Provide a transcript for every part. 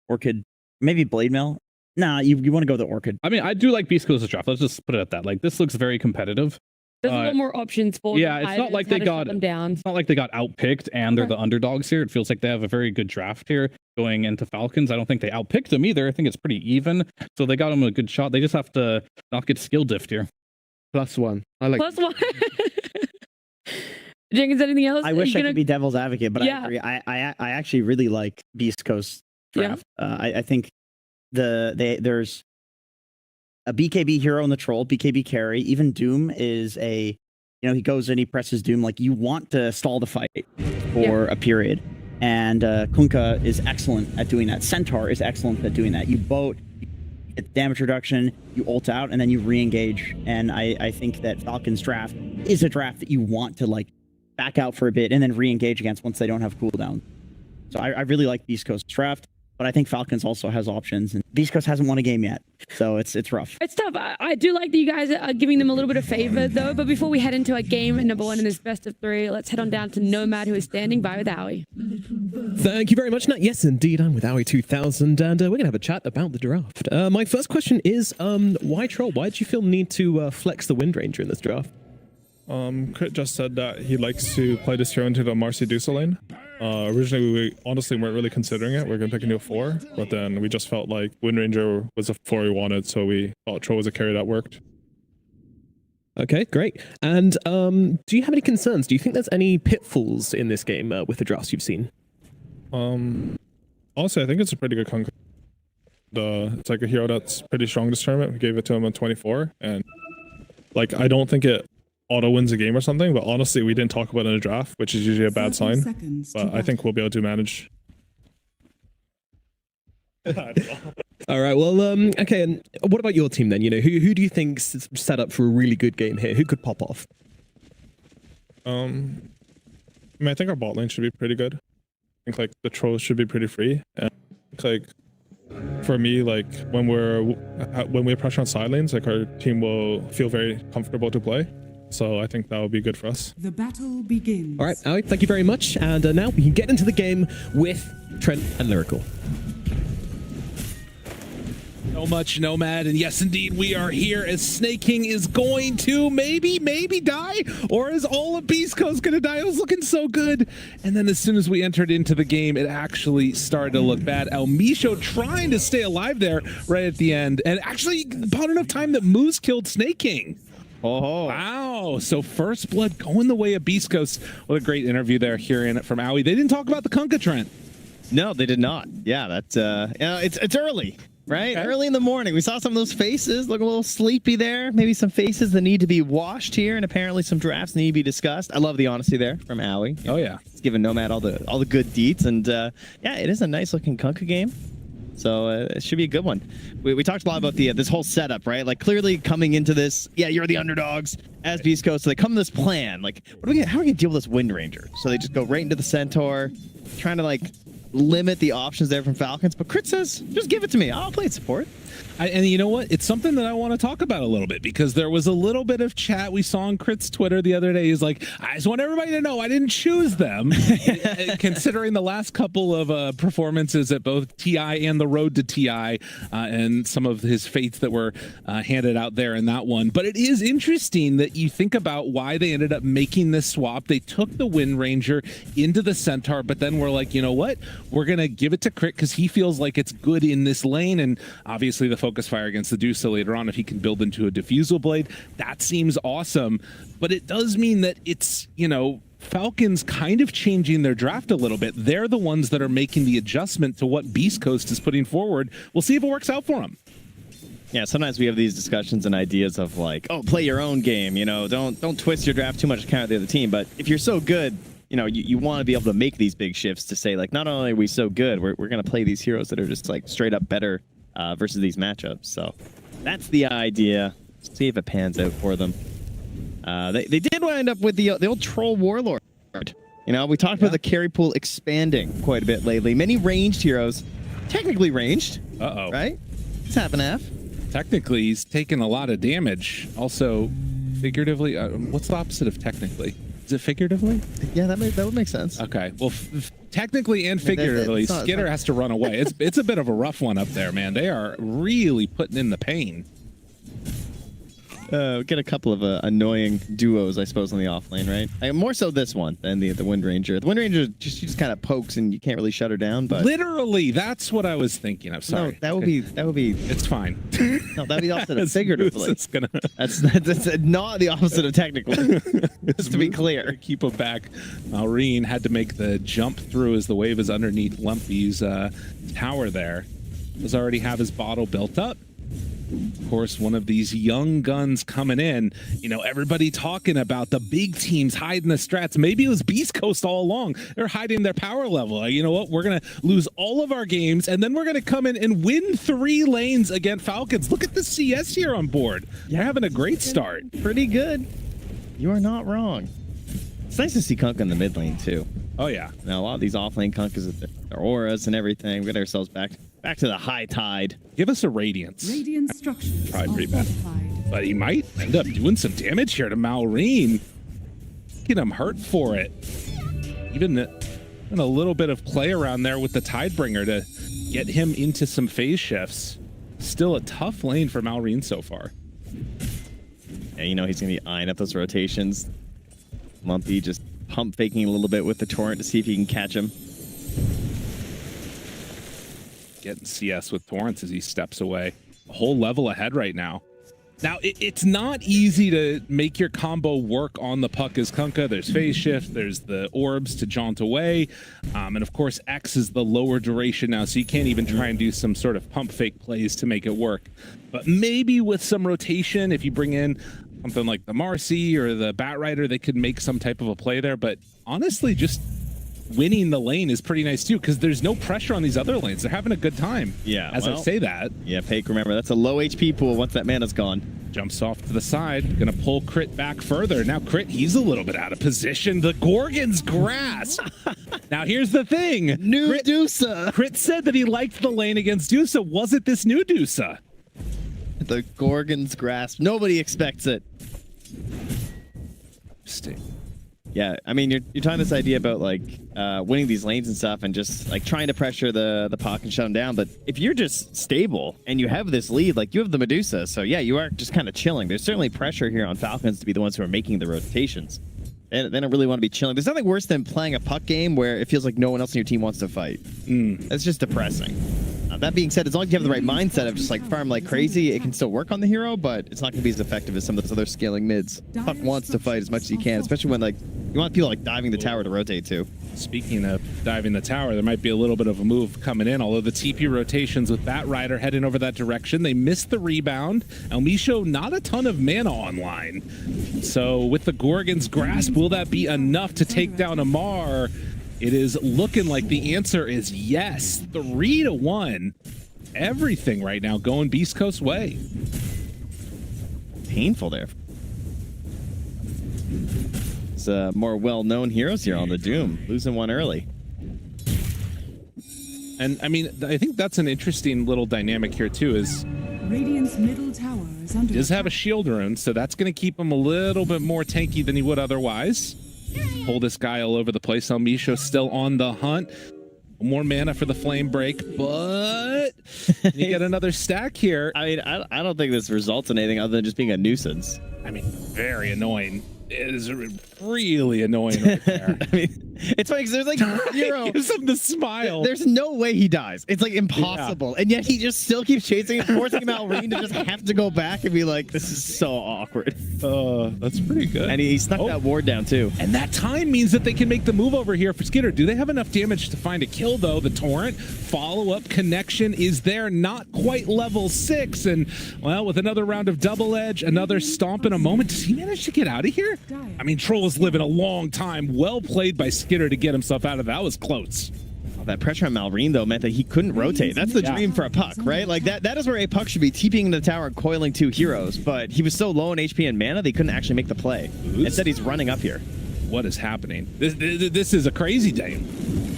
Orchid, maybe Blade Mail. Nah, you want to go with the Orchid. I mean, I do like Beast Coast's draft. Let's just put it at that. Like, this looks very competitive. There's a lot more options for yeah, it's not like they got them down. It's not like they got outpicked and they're the underdogs here. It feels like they have a very good draft here going into Falcons. I don't think they outpicked them either. I think it's pretty even. So they got them a good shot. They just have to not get skill diffed here. +1. I like +1. Jenkins, anything else? I wish I could be devil's advocate, but I agree. I actually really like Beast Coast draft. Yeah. I think there's a BKB hero in the troll, BKB carry. Even Doom is a, he goes in, he presses Doom. Like, you want to stall the fight for a period. And Kunkka is excellent at doing that. Centaur is excellent at doing that. You boat, you get damage reduction, you ult out, and then you re-engage. And I think that Falcons draft is a draft that you want to, like, back out for a bit and then re-engage against once they don't have cooldown. So I really like Beast Coast draft. But I think Falcons also has options, and Beast Coast hasn't won a game yet, so it's rough. It's tough. I do like that you guys are giving them a little bit of favor, though. But before we head into our game #1 in this best of 3, let's head on down to Nomad, who is standing by with Aoi. Thank you very much, Nat. Yes, indeed, I'm with Aoi 2000, and we're going to have a chat about the draft. My first question is, why Troll? Why did you feel the need to flex the Wind Ranger in this draft? Crit just said that he likes to play this hero into the Marcy Dusa lane. Originally, we honestly weren't really considering it. We are going to pick into a 4, but then we just felt like Wind Ranger was a 4 we wanted, so we thought Troll was a carry that worked. Okay, great. And do you have any concerns? Do you think there's any pitfalls in this game with the drafts you've seen? Honestly, I think it's a pretty good conquer. It's like a hero that's pretty strong this tournament. We gave it to him on 24, and like, I don't think it auto wins a game or something, but honestly, we didn't talk about it in a draft, which is usually a bad sign. But I think we'll be able to manage. All right, well, okay, and what about your team then? Who do you think's set up for a really good game here? Who could pop off? I mean, I think our bot lane should be pretty good. I think like the trolls should be pretty free, and like for me, like when we have pressure on side lanes, like our team will feel very comfortable to play. So I think that will be good for us. The battle begins. All right, Aoi, thank you very much. And now we can get into the game with Trent and Lyrical. So much Nomad, and yes, indeed, we are here as Snake King is going to maybe die, or is all of Beast Coast going to die? It was looking so good. And then as soon as we entered into the game, it actually started to look bad. El Misho trying to stay alive there right at the end, and actually bought enough time that Moose killed Snake King. Oh, wow. So first blood going the way of Beast Coast. What a great interview there, hearing it from Aoi. They didn't talk about the Kunkka, Trent. No, they did not. Yeah, that's it's early, right? Okay. Early in the morning. We saw some of those faces look a little sleepy there. Maybe some faces that need to be washed here, and apparently some drafts need to be discussed. I love the honesty there from Aoi. Oh yeah, he's giving Nomad all the good deets, and yeah, it is a nice looking Kunkka game. So it should be a good one. We talked a lot about this whole setup, right? Like, clearly coming into this, yeah, you're the underdogs as Beast Coast. So they come to this plan. Like, how are we gonna deal with this Wind Ranger? So they just go right into the Centaur, trying to like limit the options there from Falcons. But Crit says, just give it to me. I'll play support. And you know what? It's something that I want to talk about a little bit, because there was a little bit of chat we saw on Crit's Twitter the other day. He's like, I just want everybody to know I didn't choose them. Considering the last couple of performances at both TI and the Road to TI, and some of his fates that were handed out there in that one. But it is interesting that you think about why they ended up making this swap. They took the Wind Ranger into the Centaur, but then we're like, you know what? We're going to give it to Crit because he feels like it's good in this lane. And obviously the focus fire against the Dusa later on, if he can build into a diffusal blade, that seems awesome. But it does mean that it's, Falcons kind of changing their draft a little bit. They're the ones that are making the adjustment to what Beast Coast is putting forward. We'll see if it works out for them. Yeah, sometimes we have these discussions and ideas of like, oh, play your own game, don't twist your draft too much to counter the other team. But if you're so good, you want to be able to make these big shifts to say, like, not only are we so good, we're going to play these heroes that are just like straight up better versus these matchups. So that's the idea. See if it pans out for them. They did wind up with the old Troll Warlord. We talked about the carry pool expanding quite a bit lately. Many ranged heroes, technically ranged. Uh-oh. Right? It's half and half. Technically, he's taken a lot of damage. Also, figuratively, what's the opposite of technically? Is it figuratively? Yeah, that would make sense. Okay. Well, technically and figuratively, Skitter has to run away. It's a bit of a rough one up there, man. They are really putting in the pain. Get a couple of annoying duos, I suppose, on the off lane, right? More so this one than the Wind Ranger. The Wind Ranger just kind of pokes and you can't really shut her down. But literally, that's what I was thinking. I'm sorry. No, that would be. It's fine. No, that'd be the opposite of figuratively. Gonna... That's not the opposite of technically. Just to be clear. Keep him back. Maureen had to make the jump through as the wave is underneath Lumpy's tower there. Does already have his bottle built up. Of course, one of these young guns coming in, you know, everybody talking about the big teams hiding the strats. Maybe it was Beast Coast all along. They're hiding their power level. You know what? We're going to lose all of our games, and then we're going to come in and win 3 lanes against Falcons. Look at the CS here on board. They're having a great start. Pretty good. You are not wrong. It's nice to see Kunk in the mid lane, too. Oh, yeah. Now, a lot of these off-lane Kunkas, their auras and everything. We got ourselves back to the high tide. Give us a Radiance. Radiant structures Probably pretty bad. But he might end up doing some damage here to Maureen. Get him hurt for it. Even a little bit of play around there with the Tidebringer to get him into some phase shifts. Still a tough lane for Maureen so far. And you know he's going to be eyeing up those rotations. Lumpy just pump faking a little bit with the Torrent to see if he can catch him. Getting CS with Torrents as he steps away. A whole level ahead right now. Now, it's not easy to make your combo work on the puck as Kunkka. There's phase shift, there's the orbs to jaunt away, and of course X is the lower duration now, so you can't even try and do some sort of pump fake plays to make it work. But maybe with some rotation, if you bring in something like the Marcy or the Batrider, they could make some type of a play there. But honestly, just winning the lane is pretty nice too, because there's no pressure on these other lanes. They're having a good time. Yeah. As I say that. Yeah, Pake, remember, that's a low HP pool once that mana's gone. Jumps off to the side, gonna pull Crit back further. Now Crit, he's a little bit out of position. The Gorgon's grasp. Now here's the thing. New Dusa. Crit said that he liked the lane against Dusa. Was it this new Dusa? The Gorgon's grasp. Nobody expects it. Interesting. Yeah, I mean, you're talking this idea about like winning these lanes and stuff, and just like trying to pressure the puck and shut them down. But if you're just stable and you have this lead, like you have the Medusa, so yeah, you are just kind of chilling. There's certainly pressure here on Falcons to be the ones who are making the rotations. They don't really want to be chilling. There's nothing worse than playing a puck game where it feels like no one else in your team wants to fight. That's just depressing. That being said, as long as you have the right mindset of just like farm like crazy, it can still work on the hero, but it's not going to be as effective as some of those other scaling mids. Puck wants to fight as much as you can, especially when like you want people like diving the tower to rotate too. Speaking of diving the tower, there might be a little bit of a move coming in, although the TP rotations with Batrider heading over that direction. They missed the rebound. Elmisho, not a ton of mana online. So with the Gorgon's grasp, will that be enough to take down Amar? It is looking like the answer is yes. 3-1. Everything right now going Beast Coast way. Painful there. It's more well-known heroes here on the Doom, losing one early. And I mean, I think that's an interesting little dynamic here too. Is Radiant's middle tower is under does have a shield rune, so that's going to keep him a little bit more tanky than he would otherwise. Pull this guy all over the place. Elmisho still on the hunt. More mana for the flame break, but you get another stack here. I mean, I don't think this results in anything other than just being a nuisance. I mean, very annoying. It is really annoying right there. I mean, it's funny because there's like zero. Gives him the smile. There's no way he dies. It's like impossible. Yeah. And yet he just still keeps chasing and forcing Malrine to just have to go back and be like, this is so awkward. That's pretty good. And he snuck that ward down too. And that time means that they can make the move over here for Skitter. Do they have enough damage to find a kill though? The Torrent follow-up connection is there, not quite level 6. And well, with another round of double edge, another stomp in a moment. Does he manage to get out of here? I mean, Troll is living a long time. Well played by Skitter to get himself out of that. Was close. Oh, that pressure on Malrine, though, meant that he couldn't rotate. That's the dream for a puck, right? Like, that is where a puck should be, TPing into the tower and coiling 2 heroes. But he was so low in HP and mana, they couldn't actually make the play. Instead, he's running up here. What is happening? This is a crazy day.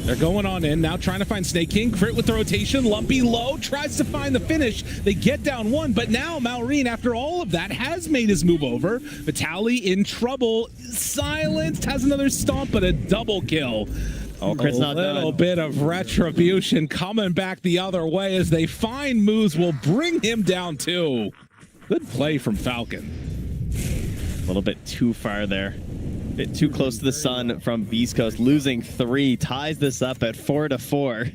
They're going on in, now trying to find Snake King. Crit with the rotation, Lumpy low, tries to find the finish. They get down one, but now Malrine, after all of that, has made his move over. Vitaly in trouble, silenced, has another stomp, but a double kill. Oh, Crit's not done. A little bit of retribution coming back the other way as they find moves will bring him down too. Good play from Falcon. A little bit too far there. Bit too close to the sun from Beast Coast, losing 3, ties this up at 4-4.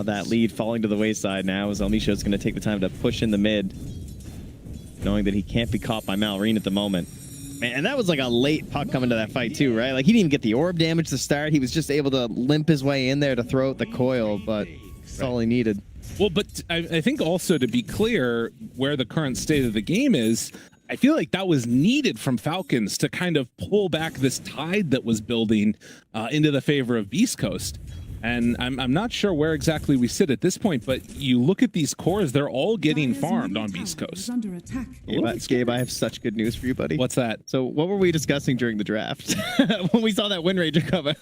That lead falling to the wayside now as Elmisho's going to take the time to push in the mid, knowing that he can't be caught by Malrine at the moment. Man, and that was like a late puck coming to that fight too, right? Like he didn't even get the orb damage to start. He was just able to limp his way in there to throw out the coil, but that's all he needed. Well, but I think also to be clear where the current state of the game is, I feel like that was needed from Falcons to kind of pull back this tide that was building into the favor of Beast Coast. And I'm not sure where exactly we sit at this point, but you look at these cores, they're all getting farmed on Beast Coast. Gabe, I have such good news for you, buddy. What's that? So what were we discussing during the draft when we saw that Wind Ranger come out?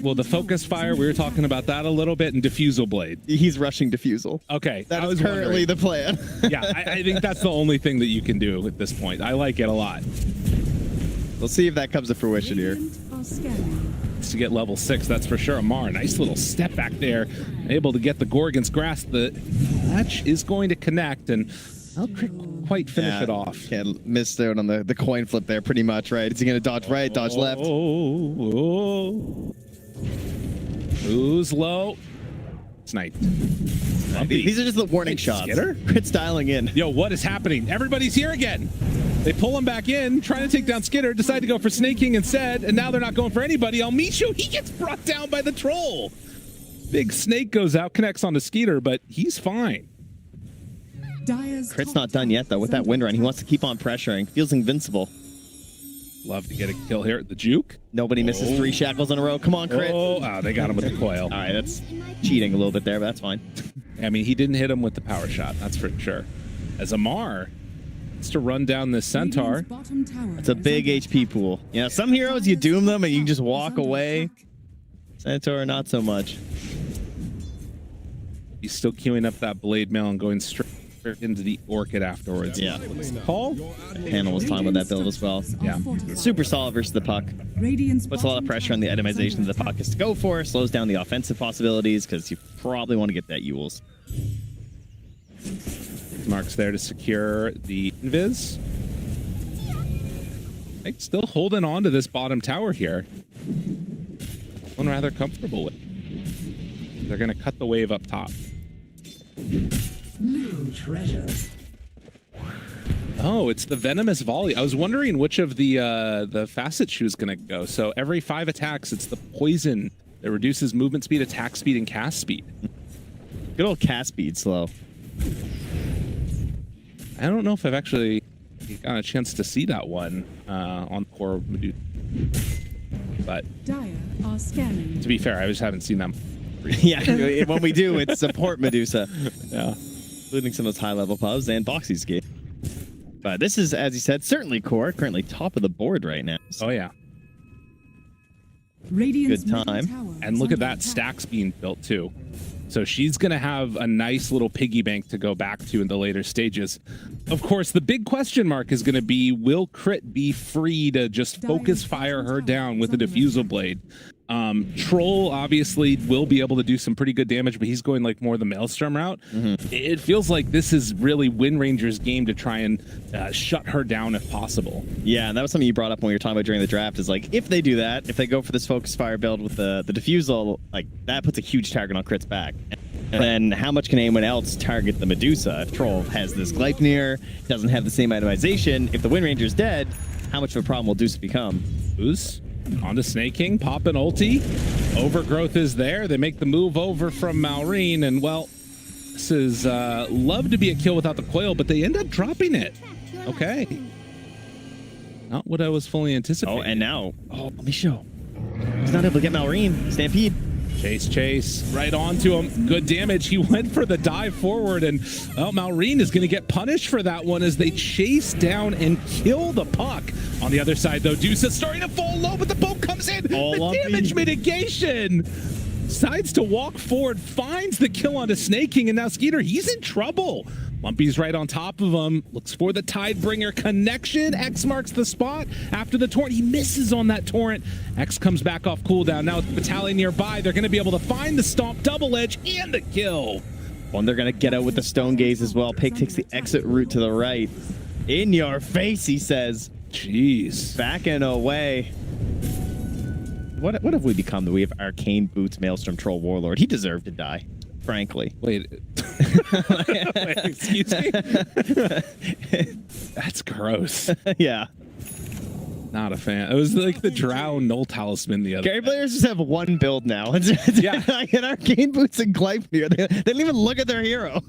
Well, the Focus Fire, we were talking about that a little bit, and Diffusal Blade. He's rushing Diffusal. Okay. That is currently the plan. Yeah, I think that's the only thing that you can do at this point. I like it a lot. We'll see if that comes to fruition here. To get level 6, that's for sure. Amar, nice little step back there, able to get the Gorgon's Grasp. The latch is going to connect, and I'll quite finish it off. Can't miss out on the coin flip there, pretty much, right? Is he going to dodge right, dodge left? Who's low? Snipe. These are just the warning shots. Skitter? Crit's dialing in. Yo, what is happening? Everybody's here again. They pull him back in, trying to take down Skitter, decide to go for Snake King instead, and now they're not going for anybody. Elmisho, he gets brought down by the troll. Big Snake goes out, connects onto Skeeter, but he's fine. Crit's not done yet, though, with that wind run. He wants to keep on pressuring. Feels invincible. Love to get a kill here at the juke. Nobody misses 3 shackles in a row. Come on, Crit. Oh, they got him with the coil. All right, that's cheating a little bit there, but that's fine. I mean, he didn't hit him with the power shot, that's for sure. As Amar wants to run down this Centaur. It's a big HP pool. You know, some heroes, you doom them and you can just walk away. Centaur, not so much. He's still queuing up that blade mail and going straight into the Orchid afterwards. Yeah. Paul? Panel was talking about that build as well. Yeah. Super solid versus the puck. Puts a lot of pressure on the itemization that the puck is to go for. Slows down the offensive possibilities because you probably want to get that Yules. Mark's there to secure the invis. Right, still holding on to this bottom tower here. One rather comfortable with. They're going to cut the wave up top. New treasures. Oh, it's the venomous volley. I was wondering which of the facet shoe is going to go. So every 5 attacks, it's the poison that reduces movement speed, attack speed, and cast speed. Good old cast speed slow. I don't know if I've actually got a chance to see that one on core Medusa. But Dire are scanning. to be fair, I just haven't seen them. Yeah, when we do, it's support Medusa. Yeah. Including some of those high-level pubs and Boxy's game. But this is, as you said, certainly core. Currently top of the board right now. So Oh, yeah. Radiant's Good time. middle tower And is look at under that attack. stacks being built too. So she's going to have a nice little piggy bank to go back to in the later stages. Of course, the big question mark is going to be, will Crit be free to just focus fire her down with a diffusal blade? Troll obviously will be able to do some pretty good damage, but he's going like more the Maelstrom route. It feels like this is really Wind Ranger's game to try and shut her down if possible. yeah, and that was something you brought up when we were talking about during the draft, is like, if they do that, if they go for this focus fire build with the diffusal, like that puts a huge target on Crit's back. And then how much can anyone else target the Medusa? If Troll has this Gleipnir, doesn't have the same itemization, if the Wind Ranger's dead, how much of a problem will Deuce become? Who's onto Snake King, pop an ulti. Overgrowth is there. They make the move over from Malrine, and well, this is love to be a kill without the coil, but they end up dropping it. Okay. Not what I was fully anticipating. Oh, and now, Misho. He's not able to get Malrine. Stampede. Chase, right onto him. Good damage. He went for the dive forward, and Malrine is going to get punished for that one as they chase down and kill the puck. On the other side, though, Deuce is starting to fall low, but the boat comes in. The damage mitigation. Decides to walk forward, finds the kill onto Snake King, and now Skeeter, he's in trouble. Lumpy's right on top of him, looks for the Tidebringer connection. X marks the spot after the torrent. He misses on that torrent. X comes back off cooldown. Now with the Battalion nearby, they're going to be able to find the Stomp double edge and the kill. Well, and they're going to get out with the Stone Gaze as well. Pig takes the exit route to the right. In your face, he says. Jeez. Backing away. What have we become? That we have Arcane Boots, Maelstrom Troll Warlord. He deserved to die, frankly. Wait, excuse me? That's gross. Yeah. Not a fan. It was like the Drow Null Talisman the other Gary day. players just have one build now. Yeah. Like Arcane Boots and Gleipnir. They don't even look at their hero.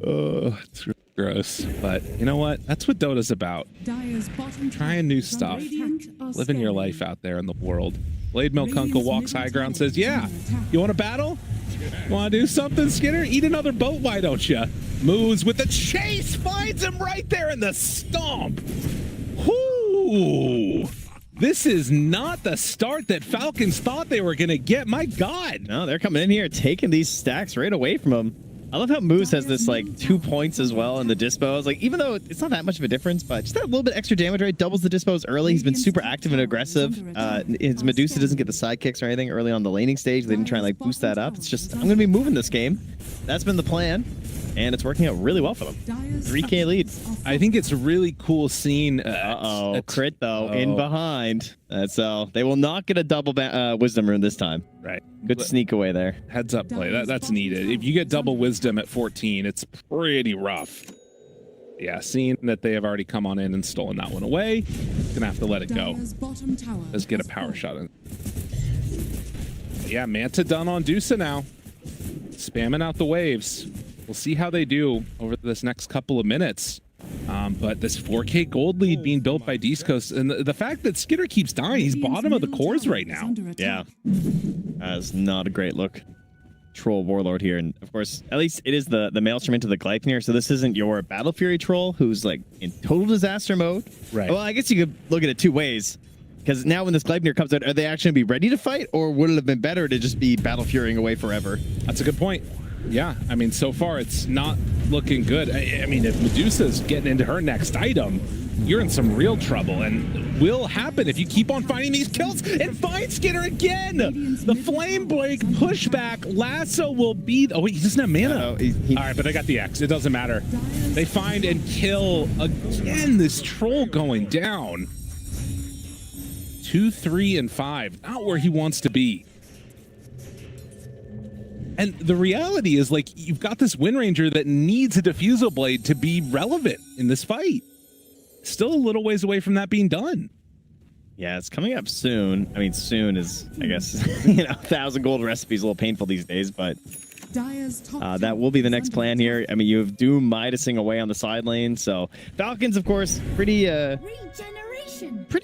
Oh, it's gross. But you know what? That's what Dota's about. Trying new stuff. Living your life out there in the world. Blade Milk Uncle walks high ground, says, yeah, you want to battle? Want to do something, Skinner? Eat another boat, why don't you? Moves with the chase, finds him right there in the stomp. Whoo! This is not the start that Falcons thought they were going to get. My God. No, they're coming in here, taking these stacks right away from him. I love how Moose has this like 2 points as well in the dispos. Like, even though it's not that much of a difference, but just that little bit extra damage rate doubles the dispos early. He's been super active and aggressive. His Medusa doesn't get the sidekicks or anything early on the laning stage. They didn't try and like boost that up. It's just, I'm going to be moving this game. That's been the plan, and it's working out really well for them. 3K lead. I think it's really cool seeing. Crit though in behind. So they will not get a double wisdom rune this time. Right. Good sneak away there. Heads up play. That's needed. If you get double wisdom at 14, it's pretty rough. Yeah, seeing that they have already come on in and stolen that one away, gonna have to let it go. Let's get a power shot in. Yeah, Manta done on Dusa now. Spamming out the waves. We'll see how they do over this next couple of minutes. But this 4K gold lead being built by beastcoast, and the fact that Skitter keeps dying, he's bottom of the cores right now. Yeah, that's not a great look. Troll Warlord here, and of course, at least it is the Maelstrom into the Gleipnir, so this isn't your Battle Fury Troll who's like in total disaster mode. Right. Well, I guess you could look at it two ways. Because now when this Gleipnir comes out, are they actually going to be ready to fight, or would it have been better to just be Battle Furying away forever? That's a good point. Yeah, I mean, so far it's not looking good. I mean, if Medusa's getting into her next item, you're in some real trouble, and will happen if you keep on finding these kills and find Skinner again. The Flame Break pushback lasso will be. Oh wait, he doesn't have mana. All right, but I got the X. It doesn't matter. They find and kill again. This troll going down. 2, 3, and 5. Not where he wants to be. And the reality is, like, you've got this Wind Ranger that needs a Diffusal Blade to be relevant in this fight. Still a little ways away from that being done. Yeah, it's coming up soon. I mean, soon is, I guess, 1,000 gold recipe is a little painful these days, but that will be the next plan here. I mean, you have Doom Midasing away on the side lane, so Falcons, of course, pretty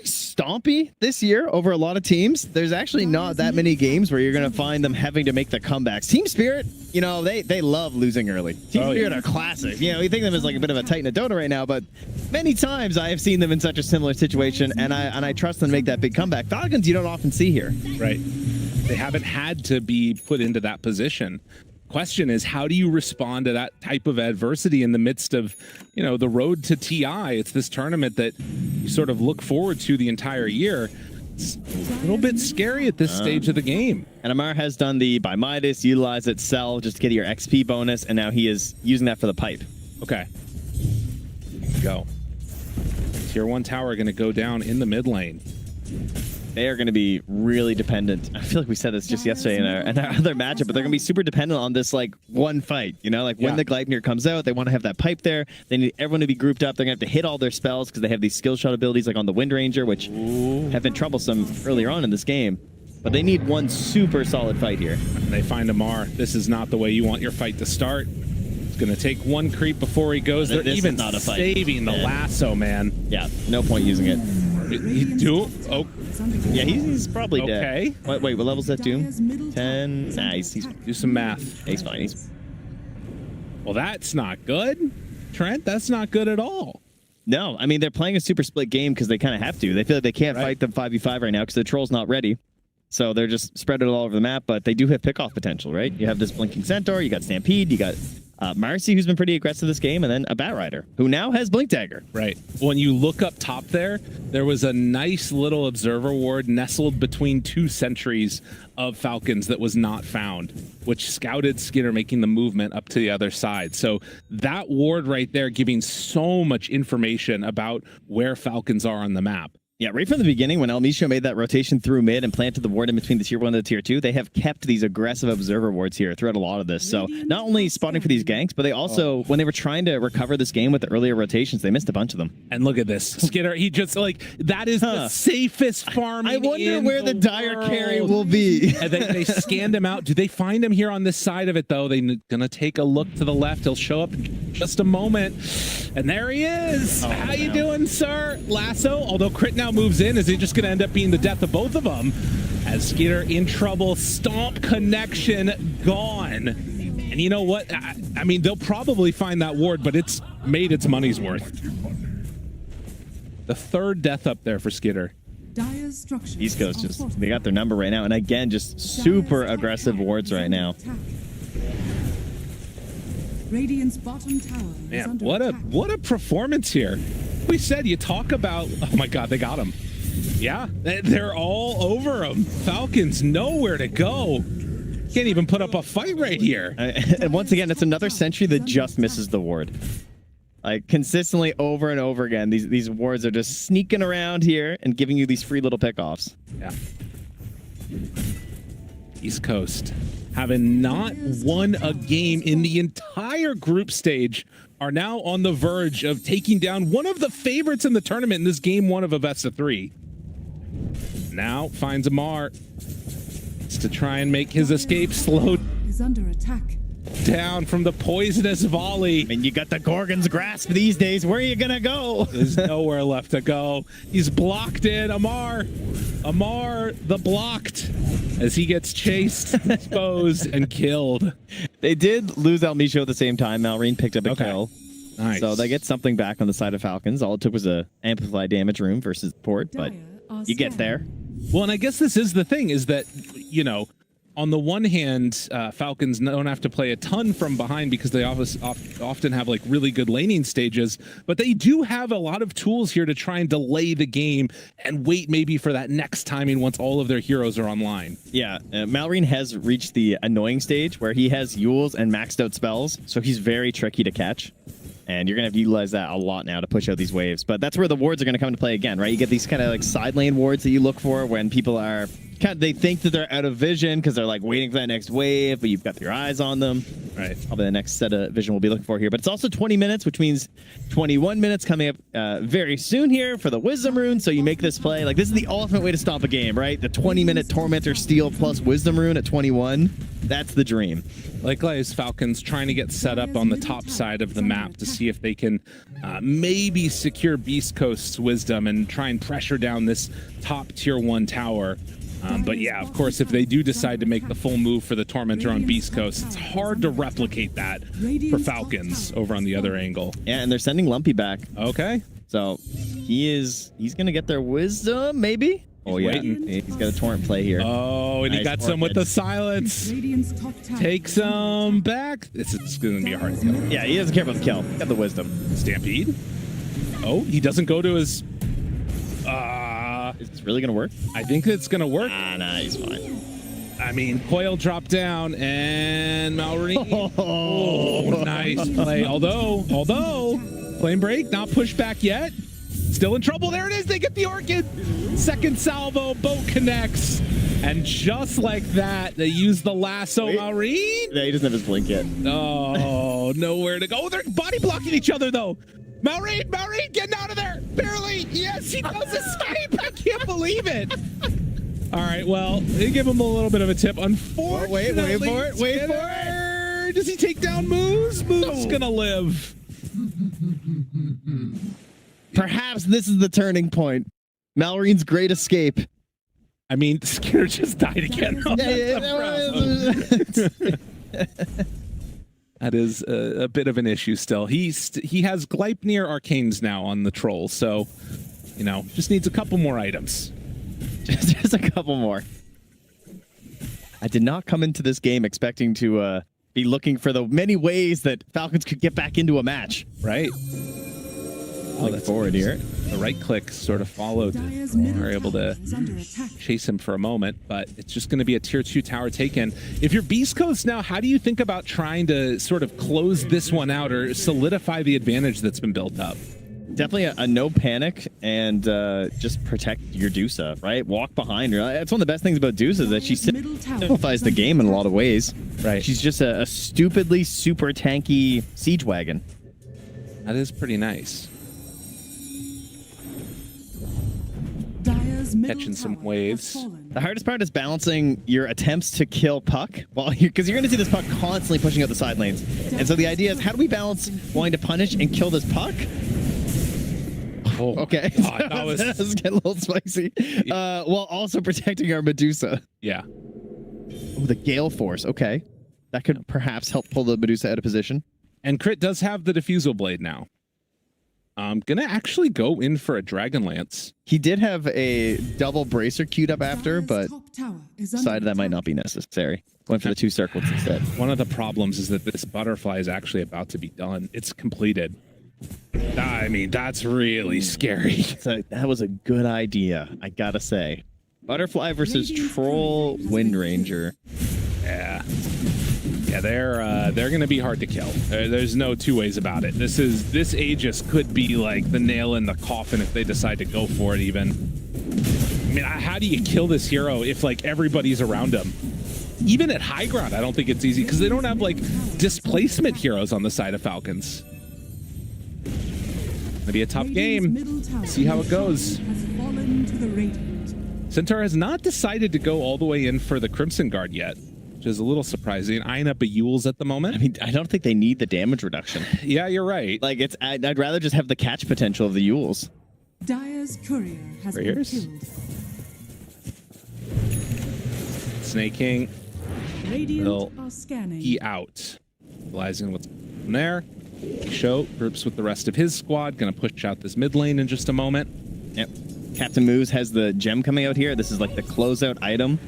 stompy this year over a lot of teams. There's actually not that many games where you're going to find them having to make the comebacks. Team Spirit, they love losing early. Team Spirit are classic. You think of them as like a bit of a Titan of Dota right now, but many times I have seen them in such a similar situation, and I trust them to make that big comeback. Falcons, you don't often see here. Right. They haven't had to be put into that position. Question is, how do you respond to that type of adversity in the midst of, the road to TI? It's this tournament that you sort of look forward to the entire year. It's a little bit scary at this stage of the game. And Amar has done the buy Midas, utilize it, sell, just to get your XP bonus, and now he is using that for the pipe. Okay. Go. Tier 1 tower going to go down in the mid lane. They are going to be really dependent. I feel like we said this just yesterday in our other matchup, but they're going to be super dependent on this one fight. When the Gleipnir comes out, they want to have that pipe there. They need everyone to be grouped up. They're going to have to hit all their spells because they have these skill shot abilities like on the Wind Ranger, which have been troublesome earlier on in this game. But they need one super solid fight here. They find Amar. This is not the way you want your fight to start. It's going to take one creep before he goes. They're even not saving the lasso, man. Yeah, no point using it. Yeah, he's probably Okay. dead. Wait, what level's that Doom? 10. Nice. He's Do some math. fine. Well, that's not good. Trent, that's not good at all. No, I mean, they're playing a super split game because they kind of have to. They feel like they can't fight the 5v5 right now because the troll's not ready. So they're just spread it all over the map, but they do have pickoff potential, right? You have this Blinking Centaur, you got Stampede, you got Marcy, who's been pretty aggressive this game, and then a Bat Rider, who now has Blink Dagger. Right. When you look up top there was a nice little observer ward nestled between 2 sentries of Falcons that was not found, which scouted Skinner making the movement up to the other side. So that ward right there giving so much information about where Falcons are on the map. Yeah, right from the beginning, when El Micho made that rotation through mid and planted the ward in between the tier 1 and the tier 2, they have kept these aggressive observer wards here throughout a lot of this. So not only spotting for these ganks, but they also, when they were trying to recover this game with the earlier rotations, they missed a bunch of them. And look at this. Skinner, he just like, that is the safest farming. I wonder where the dire world. carry will be. And they scanned him out. Do they find him here on this side of it, though? They're going to take a look to the left. He'll show up in just a moment. And there he is. How you doing, sir? Lasso, although Crit now moves in, is he just going to end up being the death of both of them? As Skinner in trouble, Stomp connection gone. And you know what? I mean, they'll probably find that ward, but it's made its money's worth. The 3rd death up there for Skinner. East Coast just, they got their number right now. And again, just super aggressive wards right now. Radiant's bottom tower. Man, what a performance here. We said you talk about, oh my God, they got him. Yeah, they're all over him. Falcons nowhere to go. Can't even put up a fight right here. And once again, it's another sentry that just misses the ward. Like consistently over and over again, these wards are just sneaking around here and giving you these free little pickoffs. Yeah. East Coast, having not won a game in the entire group stage, are now on the verge of taking down one of the favorites in the tournament in this game 1 of a best of 3. Now finds Amar. It's to try and make his escape slow Is under attack. down from the poisonous volley. I mean, you got the Gorgon's grasp these days. Where are you gonna go? There's nowhere left to go. He's blocked in. Amar the blocked, as he gets chased, exposed, and killed. They did lose El Micho at the same time. Malrine picked up a kill. Nice. So they get something back on the side of Falcons. All it took was a amplified damage room versus port, but you get there. Well, and I guess this is the thing, is that, you know, on the one hand, Falcons don't have to play a ton from behind because they often have like really good laning stages, but they do have a lot of tools here to try and delay the game and wait maybe for that next timing once all of their heroes are online. Yeah, Malrine has reached the annoying stage where he has Yules and maxed out spells, so he's very tricky to catch. And you're going to have to utilize that a lot now to push out these waves. But that's where the wards are going to come into play again, right? You get these kind of like side lane wards that you look for when people are they think that they're out of vision because they're like waiting for that next wave, but you've got your eyes on them. Right. Probably the next set of vision we'll be looking for here. But it's also 20 minutes, which means 21 minutes coming up very soon here for the Wisdom Rune. So you make this play. Like, this is the ultimate way to stop a game, right? The 20-minute Tormentor Steel plus Wisdom Rune at 21. That's the dream. Likewise, Falcons trying to get set up on the top side of the map to see if they can maybe secure Beast Coast's Wisdom and try and pressure down this top tier 1 tower. But yeah, of course, if they do decide to make the full move for the Tormentor on Beast Coast, it's hard to replicate that for Falcons over on the other angle. Yeah, and they're sending Lumpy back. Okay. So he's going to get their Wisdom, maybe? Oh, yeah. He's got a Torrent play here. Oh, and he got some with the silence. Takes some back. It's going to be a hard kill. Yeah, he doesn't care about the kill. Got the Wisdom. Stampede. Oh, he doesn't go to his... Is this really going to work? I think it's going to work. Nah, he's fine. I mean, Coil dropped down, and Malrine. Oh, nice play. Although, Flame Break, not pushed back yet. Still in trouble. There it is. They get the Orchid. Second salvo. Boat connects. And just like that, they use the lasso. Malrine. Yeah, he doesn't have his blink yet. Oh, nowhere to go. Oh, they're body blocking each other, though. Malrine, getting out of there. Barely. Yes, he does escape. I can't believe it. All right, well, they give him a little bit of a tip. Unfortunately, wait for it. Does he take down Moose? Moose gonna live. Perhaps this is the turning point. Malrine's great escape. I mean, Skinner just died again. That is a bit of an issue still. He has Gleipnir Arcanes now on the troll, so, you know, just needs a couple more items. Just a couple more. I did not come into this game expecting to be looking for the many ways that Falcons could get back into a match. Right. Oh, that's forward here. The right click sort of followed. We're able to chase him for a moment, but it's just going to be a tier 2 tower taken. If you're Beast Coast now, how do you think about trying to sort of close this one out or solidify the advantage that's been built up? Definitely a no panic and just protect your Dusa, right? Walk behind her. That's one of the best things about Dusa is that she simplifies the game in a lot of ways. Right. She's just a stupidly super tanky siege wagon. That is pretty nice. Catching some waves. The hardest part is balancing your attempts to kill Puck, because you're going to see this Puck constantly pushing out the side lanes. And so the idea is, how do we balance wanting to punish and kill this Puck? Oh, okay. God, that was getting a little spicy. While also protecting our Medusa. Yeah. Oh, the Gale Force. Okay. That could perhaps help pull the Medusa out of position. And Crit does have the Diffusal Blade now. I'm going to actually go in for a Dragonlance. He did have a double bracer queued up after, but decided that might not be necessary. Went for the 2 circles instead. One of the problems is that this butterfly is actually about to be done. It's completed. I mean, that's really scary. So that was a good idea, I gotta say. Butterfly versus Troll Wind Ranger. Yeah. Yeah, they're going to be hard to kill. There's no two ways about it. This Aegis could be like the nail in the coffin if they decide to go for it even. I mean, how do you kill this hero if like everybody's around him? Even at high ground, I don't think it's easy because they don't have like displacement heroes on the side of Falcons. Gonna be a tough game. See how it goes. Centaur has not decided to go all the way in for the Crimson Guard yet, which is a little surprising. Eyeing up a Yules at the moment. I mean, I don't think they need the damage reduction. Yeah, you're right. Like, I'd rather just have the catch potential of the Yules. Dire's courier has been killed. Snake King. Radiant are scanning. He out. Realizing what's from there. Show groups with the rest of his squad. Gonna push out this mid lane in just a moment. Yep. Captain Moose has the gem coming out here. This is like the closeout item.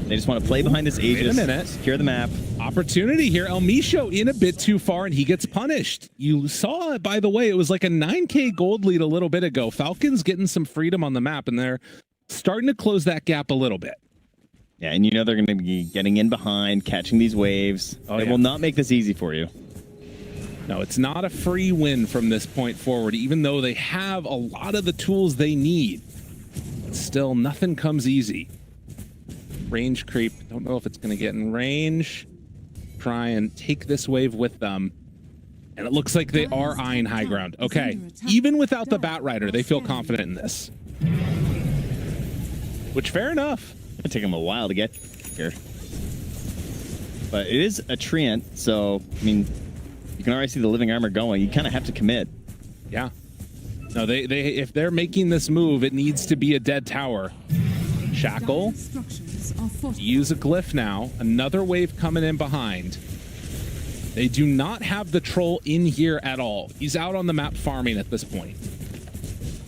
They just want to play behind this Aegis. Wait a minute. Secure the map. Opportunity here. El Micho in a bit too far, and he gets punished. You saw it, by the way. It was like a 9K gold lead a little bit ago. Falcons getting some freedom on the map, and they're starting to close that gap a little bit. Yeah, and you know they're going to be getting in behind, catching these waves. They will not make this easy for you. No, it's not a free win from this point forward, even though they have a lot of the tools they need. Still, nothing comes easy. Range creep. Don't know if it's going to get in range. Try and take this wave with them. And it looks like they are eyeing high ground. Okay, even without the Bat Rider, they feel confident in this. Which, fair enough. It'll take them a while to get here. But it is a treant, so, I mean, you can already see the living armor going. You kind of have to commit. Yeah. No, they if they're making this move, it needs to be a dead tower. Shackle. Use a glyph now. Another wave coming in behind. They do not have the troll in here at all. He's out on the map farming at this point.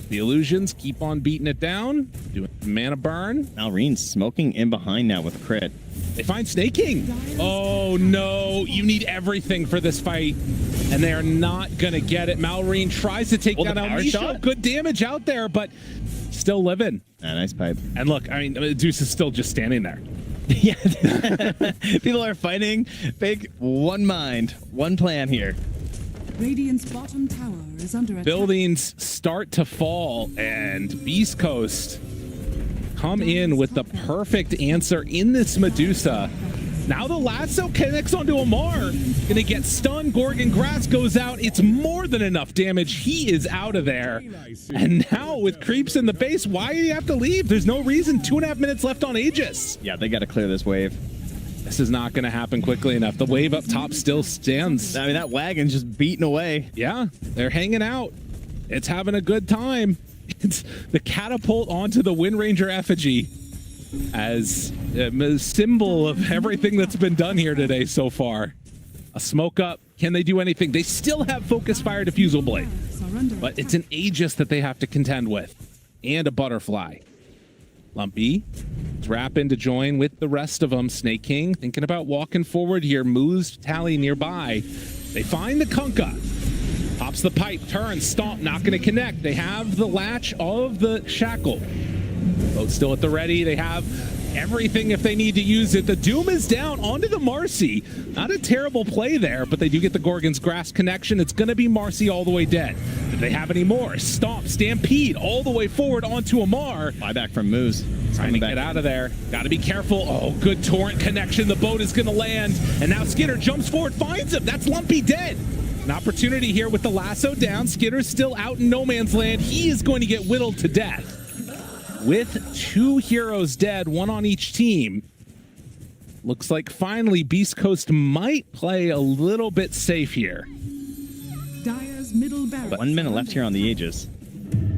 The illusions keep on beating it down. Doing mana burn. Malreen's smoking in behind now with crit. They find Snake King. Oh no, you need everything for this fight. And they are not gonna get it. Malreen tries to take down El Micho. Good damage out there, but still living. Nice pipe. And look, I mean, Deuce is still just standing there. Yeah. People are fighting. Big one mind, one plan here. Radiant's bottom tower is under attack. Buildings start to fall, and Beast Coast come in with the perfect answer in this Medusa. Now the lasso connects onto Amar. Gonna get stunned. Gorgon Grass goes out. It's more than enough damage. He is out of there. And now with creeps in the base, why do you have to leave? There's no reason. 2.5 minutes left on Aegis. Yeah, they got to clear this wave. This is not going to happen quickly enough. The wave up top still stands. I mean, that wagon's just beating away. Yeah, they're hanging out. It's having a good time. It's the catapult onto the Wind Ranger effigy. as a symbol of everything that's been done here today so far. A smoke up. Can they do anything? They still have focus fire diffusal blade, but it's an Aegis that they have to contend with, and a butterfly. Lumpy, Drap in to join with the rest of them. Snake King thinking about walking forward here, moves Tally nearby. They find the Kunkka. Pops the pipe, turns, stomp, not going to connect. They have the latch of the shackle. Both still at the ready. They have everything if they need to use it. The Doom is down onto the Marcy. Not a terrible play there, but they do get the Gorgon's Grasp connection. It's going to be Marcy all the way dead. Do they have any more? Stomp, Stampede all the way forward onto Amar. Buyback from Moose. Trying to get out of there. Got to be careful. Oh, good torrent connection. The boat is going to land. And now Skinner jumps forward, finds him. That's Lumpy dead. An opportunity here with the lasso down. Skinner's still out in no man's land. He is going to get whittled to death. With 2 heroes dead, 1 on each team. Looks like finally Beast Coast might play a little bit safe here. Dire's middle barracks. 1 minute left here on the Aegis.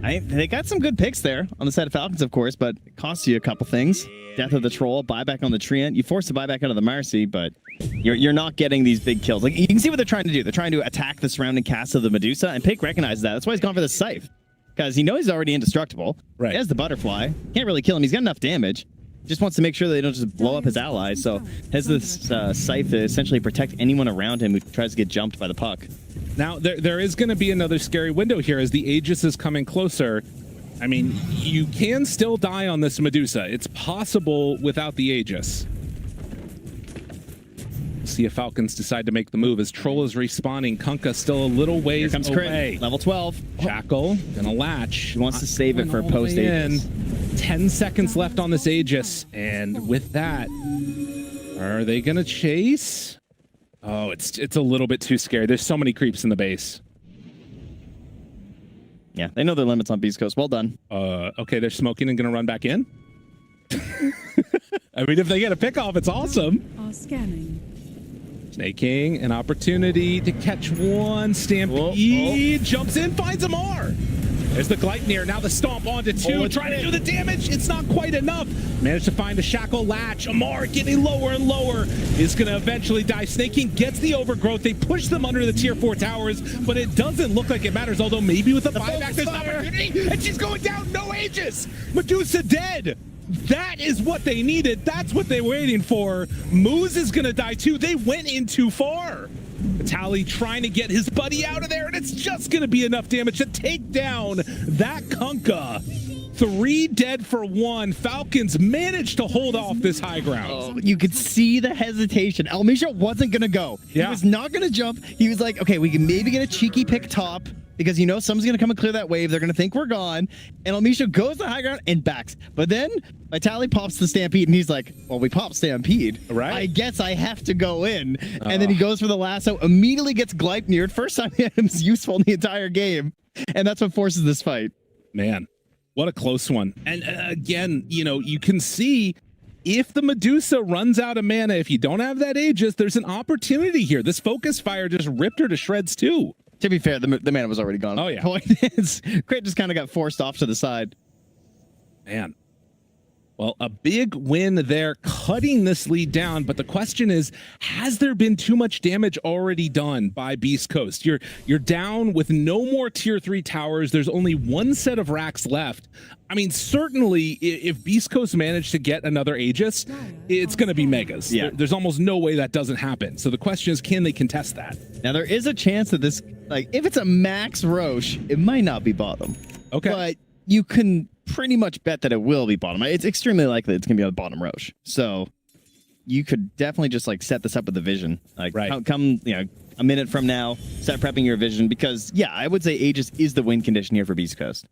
They got some good picks there on the side of Falcons, of course, but it costs you a couple things. Death of the Troll, buyback on the Treant. You force the buyback out of the Marcy, but you're not getting these big kills. Like, you can see what they're trying to do. They're trying to attack the surrounding cast of the Medusa, and Pick recognizes that. That's why he's gone for the Scythe, because he knows he's already indestructible. Right. He has the Butterfly. Can't really kill him. He's got enough damage. Just wants to make sure that they don't just blow up his allies. So has this Scythe to essentially protect anyone around him who tries to get jumped by the puck. Now, there is going to be another scary window here as the Aegis is coming closer. I mean, you can still die on this Medusa. It's possible without the Aegis. See if Falcons decide to make the move as Troll is respawning. Kunkka still a little ways Here comes away. Crit, level 12. Shackle, gonna latch. He wants to save it for post-Aegis. 10 seconds left on this Aegis. And with that, are they gonna chase? Oh, it's a little bit too scary. There's so many creeps in the base. Yeah, they know their limits on Beast Coast. Well done. Okay, they're smoking and gonna run back in. I mean, if they get a pick off, it's awesome. Are scanning. Snake King, an opportunity to catch one. Stampede jumps in, finds Amar. There's the Gleipnir, now the stomp onto 2, trying to do the damage. It's not quite enough. Managed to find the shackle latch. Amar getting lower and lower. Is going to eventually die. Snake King gets the overgrowth. They push them under the tier 4 towers, but it doesn't look like it matters, although maybe with the buyback there's an opportunity. And she's going down, no Aegis. Medusa dead. That is what they needed. That's what they were waiting for. Moose is going to die too. They went in too far. Vitali trying to get his buddy out of there, and it's just going to be enough damage to take down that Kunkka. 3 dead for 1. Falcons managed to hold off this high ground. Oh, you could see the hesitation. Almisha wasn't going to go. Yeah. He was not going to jump. He was like, okay, we can maybe get a cheeky pick top, because you know someone's going to come and clear that wave. They're going to think we're gone. And Almisha goes to high ground and backs. But then Vitali pops the Stampede, and he's like, well, we popped Stampede. Right. I guess I have to go in. And then he goes for the lasso, immediately gets Gleipnir. First time he was useful in the entire game. And that's what forces this fight. Man, what a close one. And again, you know, you can see if the Medusa runs out of mana, if you don't have that Aegis, there's an opportunity here. This focus fire just ripped her to shreds too. To be fair, the mana was already gone. Oh, yeah. Point is, Crit just kind of got forced off to the side. Man. Well, a big win there, cutting this lead down. But the question is, has there been too much damage already done by Beast Coast? You're down with no more tier 3 towers. There's only 1 set of racks left. I mean, certainly, if Beast Coast managed to get another Aegis, it's going to be megas. Yeah. There's almost no way that doesn't happen. So the question is, can they contest that? Now, there is a chance that this, like, if it's a max Roche, it might not be bottom. Okay. But you can pretty much bet that it will be bottom. It's extremely likely it's going to be on bottom Roche. So you could definitely just, like, set this up with the vision. Like, right. Come, you know, a minute from now, start prepping your vision, because, yeah, I would say Aegis is the win condition here for Beast Coast.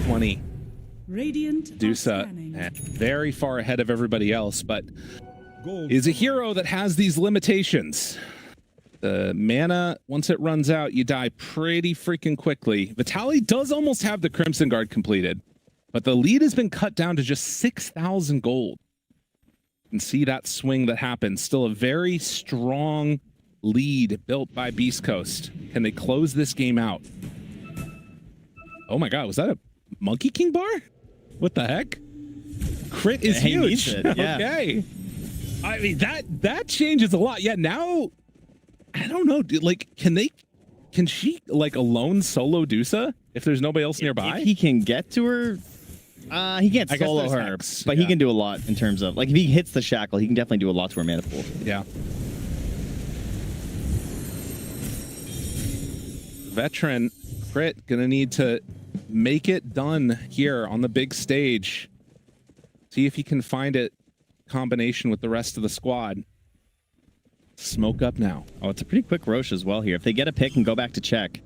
20. Radiant Medusa, very far ahead of everybody else, but is a hero that has these limitations. The mana, once it runs out, you die pretty freaking quickly. Vitali does almost have the Crimson Guard completed, but the lead has been cut down to just 6,000 gold. You can see that swing that happens. Still a very strong lead built by Beast Coast. Can they close this game out? Oh my God, was that a Monkey King bar? What the heck? Crit is He huge. needs it, yeah. Okay. I mean, that changes a lot. Yeah, now, I don't know, dude. Like, can she, like, alone solo Dusa if there's nobody else nearby? If he can get to her, he can't I guess solo there's her, hacks, but he can do a lot in terms of, like, if he hits the shackle, he can definitely do a lot to her mana pool. Yeah. Veteran Crit gonna need to make it done here on the big stage. See if he can find it combination with the rest of the squad. Smoke up now. Oh, it's a pretty quick Roche as well here. If they get a pick and go back to check,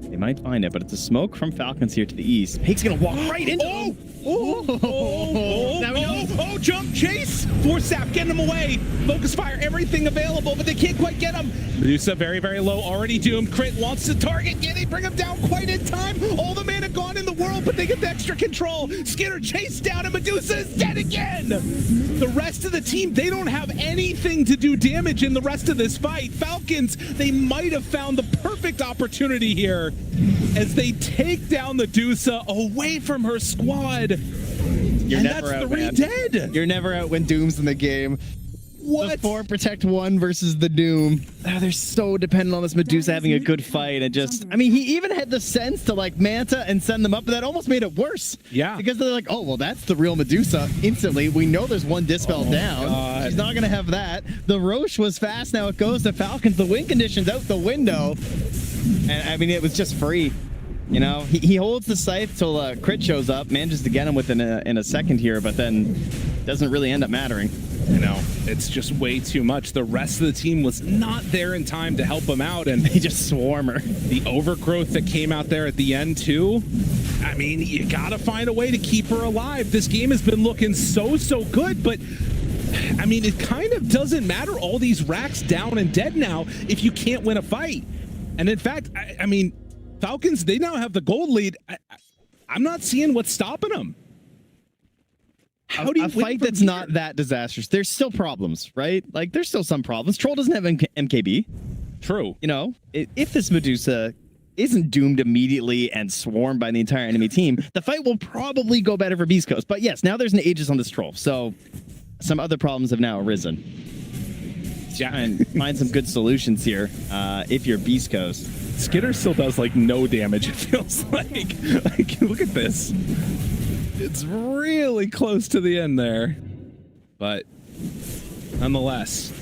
they might find it, but it's a smoke from Falcons here to the east. Pake's gonna walk right into him. Oh, jump, chase! Force Sap, getting him away. Focus fire, everything available, but they can't quite get him. Medusa very, very low, already doomed. Crit wants to target. Can they bring him down quite in time? All the mana gone in the world, but they get the extra control. Skinner chased down, and Medusa is dead again. The rest of the team, they don't have anything to do damage in the rest of this fight. Falcons, they might have found the perfect opportunity here as they take down the Medusa away from her squad. You're and never that's out, 3 man. dead. You're never out when Doom's in the game. What? The 4 protect 1 versus the Doom. They're so dependent on this Medusa having a good fight, and just, I mean, he even had the sense to like Manta and send them up, but that almost made it worse. Yeah. Because they're like, oh, well, that's the real Medusa. Instantly, we know there's one Dispel down. God. She's not going to have that. The Roche was fast. Now it goes to Falcons. The win condition's out the window. And I mean, it was just free. You know, he holds the scythe till Crit shows up, manages to get him within in a second here, but then doesn't really end up mattering. You know, it's just way too much. The rest of the team was not there in time to help him out, and They just swarm her. the overgrowth that came out there at the end too. I mean, you gotta find a way to keep her alive. This game has been looking so good, but I mean, it kind of doesn't matter all these racks down and dead now if you can't win a fight. And in fact, I mean, Falcons, they now have the gold lead. I'm not seeing what's stopping them. How do you a win fight from that's here? not that disastrous? There's still problems, right? Like, there's still some problems. Troll doesn't have MKB. True. You know, if this Medusa isn't doomed immediately and swarmed by the entire enemy team, the fight will probably go better for Beast Coast. But yes, now there's an Aegis on this Troll, so some other problems have now arisen. Yeah, And find some good solutions here if you're Beast Coast. Skinner still does like no damage, it feels like. Like, look at this. It's really close to the end there. But nonetheless,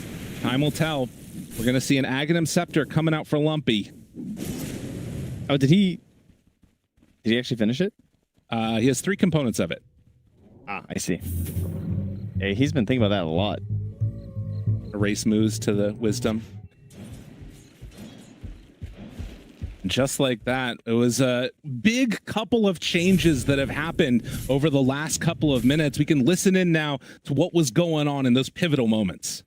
time will tell. We're going to see an Aghanim Scepter coming out for Lumpy. Oh, did he actually finish it? He has 3 components of it. Ah, I see. Hey, he's been thinking about that a lot. Erase moves to the Wisdom. Just like that, it was a big couple of changes that have happened over the last couple of minutes. We can listen in now to what was going on in those pivotal moments.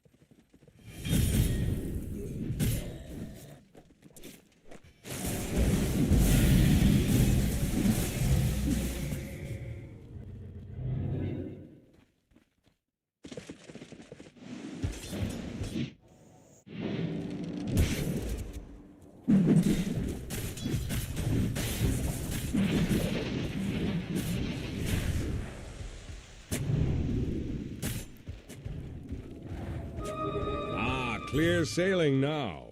Clear sailing now.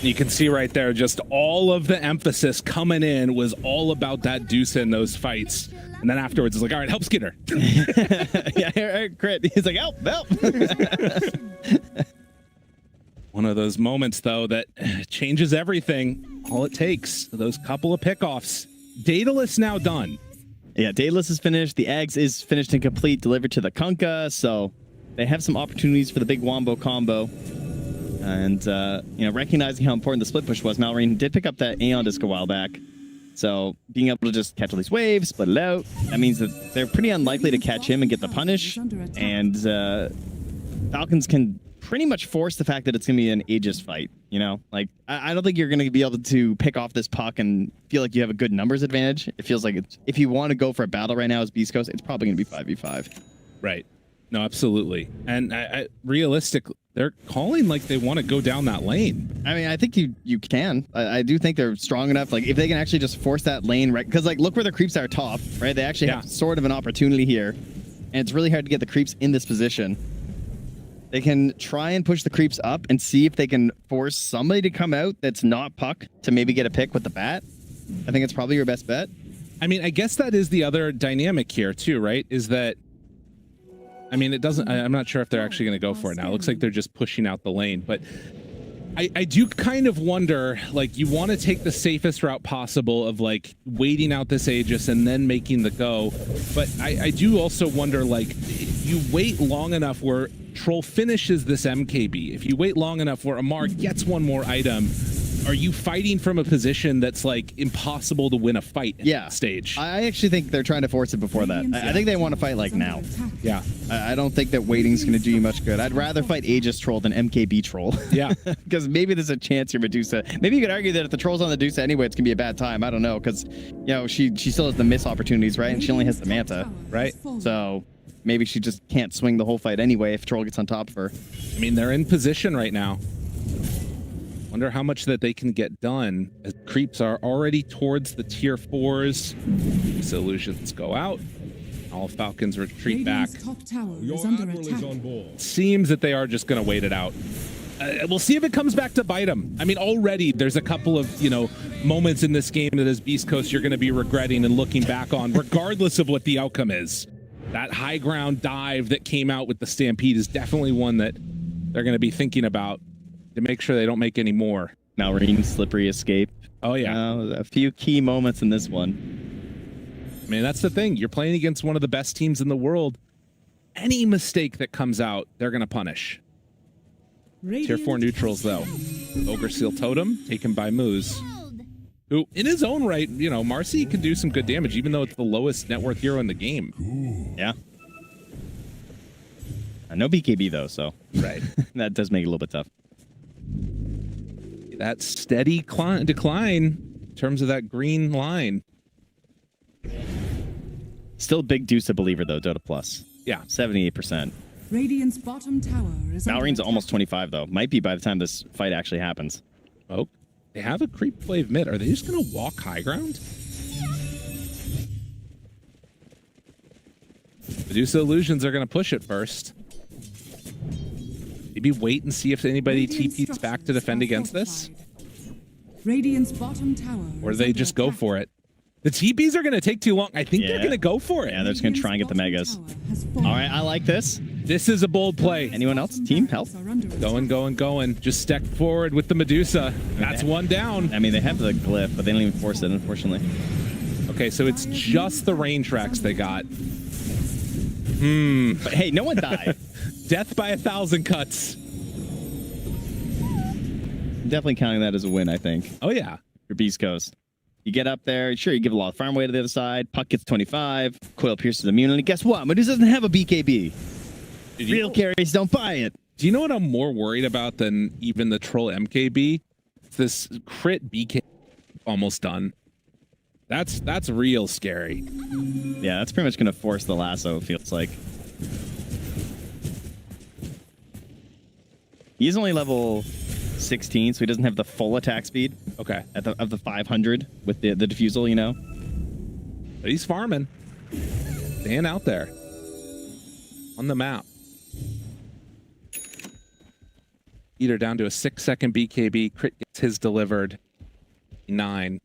You can see right there, just all of the emphasis coming in was all about that Deuce in those fights. And then afterwards, it's like, all right, help Skinner. Yeah, Crit. He's like, help. One of those moments, though, that changes everything. All it takes, those couple of pickoffs. Daedalus now done. Yeah, Daedalus is finished. The Eggs is finished and complete, delivered to the Kunkka. So they have some opportunities for the big Wombo combo. And, you know, recognizing how important the split push was, Malrine did pick up that Aeon Disc a while back. So being able to just catch all these waves, split it out, that means that they're pretty unlikely to catch him and get the punish. And Falcons can pretty much force the fact that it's going to be an Aegis fight, you know? Like, I don't think you're going to be able to pick off this puck and feel like you have a good numbers advantage. It feels like it's, if you want to go for a battle right now as Beast Coast, it's probably going to be 5v5. Right. No, absolutely. And I realistically, they're calling like they want to go down that lane. I mean, I think you can. I do think they're strong enough. Like, if they can actually just force that lane, right? Because, like, look where the creeps are top, right? They actually have sort of an opportunity here. And it's really hard to get the creeps in this position. They can try and push the creeps up and see if they can force somebody to come out that's not Puck to maybe get a pick with the bat. I think it's probably your best bet. I mean, I guess that is the other dynamic here too, right? Is that, I mean, it doesn't, I'm not sure if they're actually going to go for it now. It looks like they're just pushing out the lane, but I do kind of wonder, like, you want to take the safest route possible of like waiting out this Aegis and then making the go. But I do also wonder, like, if you wait long enough where Troll finishes this MKB, if you wait long enough where Amar gets one more item, are you fighting from a position that's like impossible to win a fight at that stage? I actually think they're trying to force it before that. I think they want to fight like now. Yeah. I don't think that waiting's going to do you much good. I'd rather fight Aegis Troll than MKB Troll. Yeah. Because maybe there's a chance your Medusa. Maybe you could argue that if the Troll's on the Medusa anyway, it's going to be a bad time. I don't know. Because, you know, she still has the miss opportunities, right? And she only has the Manta, right? So maybe she just can't swing the whole fight anyway if Troll gets on top of her. I mean, they're in position right now. Wonder how much that they can get done as creeps are already towards the tier 4s. Solutions go out. All Falcons retreat back. Top tower Your is under admiral attack. is on board. Seems that they are just going to wait it out. We'll see if it comes back to bite them. I mean, already there's a couple of, you know, moments in this game that as Beast Coast you're going to be regretting and looking back on, regardless of what the outcome is. That high ground dive that came out with the Stampede is definitely one that they're going to be thinking about to make sure they don't make any more. Malrine, slippery escape. Oh, yeah. A few key moments in this one. I mean, that's the thing. You're playing against one of the best teams in the world. Any mistake that comes out, they're going to punish. Tier 4 neutrals, though. Ogre Seal Totem, taken by Moose. Who, in his own right, you know, Marcy can do some good damage, even though it's the lowest net worth hero in the game. Yeah. No BKB, though, so. Right. That does make it a little bit tough. That steady decline in terms of that green line. Still big Dusa believer, though, Dota Plus. Yeah. 78%. Radiant's bottom tower is under Malrine's attack. almost 25, though. Might be by the time this fight actually happens. Oh, they have a creep wave mid. Are they just going to walk high ground? Medusa Illusions are going to push it first. Maybe wait and see if anybody TP's back to defend against this. Radiant's bottom tower. Or do they just go for it? The TPs are going to take too long. I think they're going to go for it. Yeah, they're just going to try and get the megas. All right, I like this. This is a bold play. Anyone else? Team, help. Going. Just step forward with the Medusa. That's one down. I mean, they have the glyph, but they don't even force it, unfortunately. Okay, so it's just the range racks they got. But hey, no one died. Death by 1,000 cuts. Definitely counting that as a win, I think. Oh, yeah. For Beast Coast. You get up there, sure, you give a lot of farm away to the other side. Puck gets 25. Coil pierces immunity. Guess what? Medusa doesn't have a BKB. Real carries don't buy it. Do you know what I'm more worried about than even the troll MKB? It's this crit BK almost done. That's real scary. Yeah, that's pretty much going to force the lasso, it feels like. He's only level 16, so he doesn't have the full attack speed. Okay. Of the 500 with the diffusal, you know? But he's farming. Staying out there. On the map. Either down to a 6-second BKB. Crit gets his delivered. 9.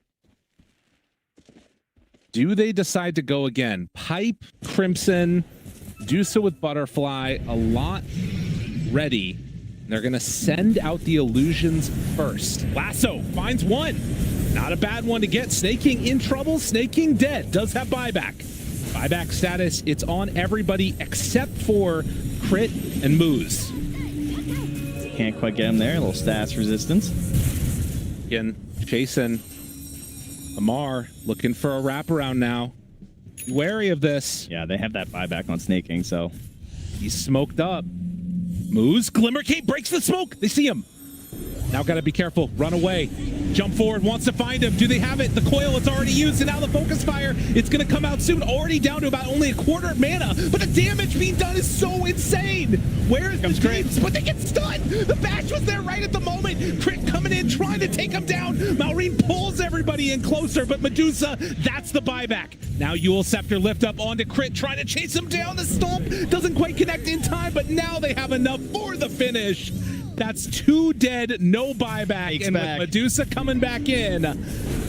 Do they decide to go again? Pipe, Crimson, Dusa with Butterfly, a lot ready. They're going to send out the illusions first. Lasso finds one. Not a bad one to get. Snake King in trouble. Snake King dead. Does have buyback. Buyback status. It's on everybody except for Crit and Moose. Can't quite get him there. A little stats resistance. Again, chasing. Amar looking for a wraparound now. Wary of this. Yeah, they have that buyback on Snake King, so. He's smoked up. Moves. Glimmer Cape breaks the smoke. They see him. Now got to be careful. Run away. Jump forward. Wants to find him. Do they have it? The coil is already used, and now the focus fire. It's going to come out soon. Already down to about only a quarter of mana, but the damage being done is so insane. Where is the James? But they get stunned. The bash was there right at the moment. Crit coming in, trying to take him down. Malrine pulls everybody in closer, but Medusa, that's the buyback. Now Yule Scepter lift up onto Crit, trying to chase him down. The stomp doesn't quite connect in time, but now they have enough for the finish. That's 2 dead, no buyback. And with Medusa coming back in,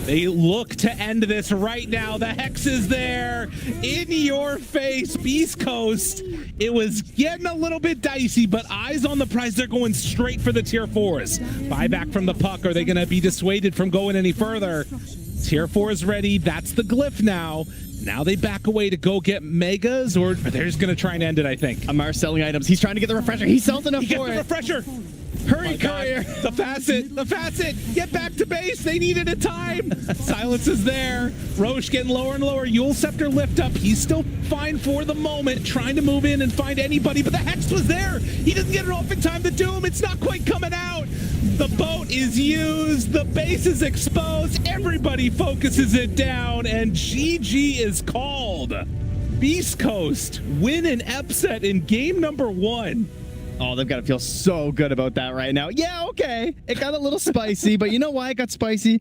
they look to end this right now. The Hex is there, in your face, Beast Coast. It was getting a little bit dicey, but eyes on the prize. They're going straight for the tier 4s. Buyback from the puck. Are they going to be dissuaded from going any further? Tier 4 is ready. That's the glyph now. Now they back away to go get megas, or they're just going to try and end it, I think. Amar's selling items. He's trying to get the refresher. He sells enough for it. Refresher. Hurry, Courier. The facet. Get back to base. They needed a time. Silence is there. Roche getting lower and lower. Yule Scepter lift up. He's still fine for the moment, trying to move in and find anybody, but the Hex was there. He doesn't get it off in time to Doom. It's not quite coming out. The boat is used. The base is exposed. Everybody focuses it down, and GG is called. Beast Coast win an upset in game number 1. Oh, they've got to feel so good about that right now. Yeah, okay. It got a little spicy, but you know why it got spicy?